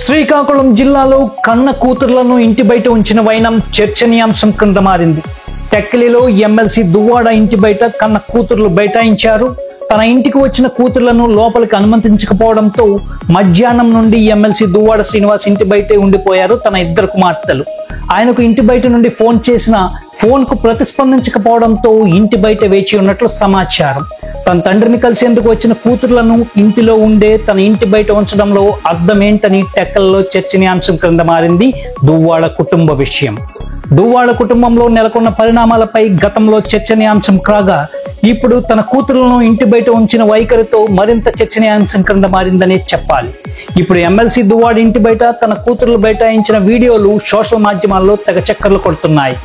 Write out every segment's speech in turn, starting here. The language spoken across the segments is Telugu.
శ్రీకాకుళం జిల్లాలో కన్న కూతుర్లను ఇంటి బయట ఉంచిన వైనం చర్చనీయాంశం కింద మారింది. టెక్కలిలో ఎమ్మెల్సీ దువ్వాడ ఇంటి బయట కన్న కూతుర్లు బైఠాయించారు. తన ఇంటికి వచ్చిన కూతుర్లను లోపలికి అనుమతించకపోవడంతో మధ్యాహ్నం నుండి ఎమ్మెల్సీ దువ్వాడ శ్రీనివాస్ ఇంటి బయటే ఉండిపోయారు తన ఇద్దరు కుమార్తెలు. ఆయనకు ఇంటి బయట నుండి ఫోన్ చేసిన ఫోన్ కు ప్రతిస్పందించకపోవడంతో ఇంటి బయట వేచి ఉన్నట్లు సమాచారం. తన తండ్రిని కలిసేందుకు వచ్చిన కూతుర్లను ఇంటిలో ఉండే తన ఇంటి బయట ఉంచడంలో అర్థమేంటని టెక్కల్లో చర్చనీయాంశం క్రింద మారింది దువ్వాడ కుటుంబ విషయం. దువ్వాడ కుటుంబంలో నెలకొన్న పరిణామాలపై గతంలో చర్చనీయాంశం కాగా ఇప్పుడు తన కూతురులను ఇంటి బయట ఉంచిన వైఖరితో మరింత చర్చనీయాంశం క్రింద మారిందనే చెప్పాలి. ఇప్పుడు ఎమ్మెల్సీ దువ్వాడ ఇంటి బయట తన కూతురులు బైఠాయించిన వీడియోలు సోషల్ మాధ్యమాల్లో తెగ చక్కర్లు కొడుతున్నాయి.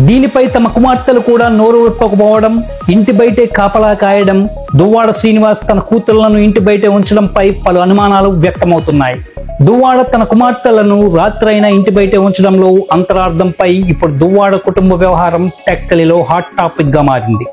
దీనిపై తమ కుమార్తెలు కూడా నోరు విప్పకపోవడం, ఇంటి బయటే కాపలా కాయడం, దువ్వాడ శ్రీనివాస్ తన కూతురులను ఇంటి బయటే ఉంచడంపై పలు అనుమానాలు వ్యక్తమవుతున్నాయి. దువ్వాడ తన కుమార్తెలను రాత్రైనా ఇంటి బయటే ఉంచడంలో అంతరార్థంపై ఇప్పుడు దువ్వాడ కుటుంబ వ్యవహారం టెక్కలిలో హాట్ టాపిక్ గా మారింది.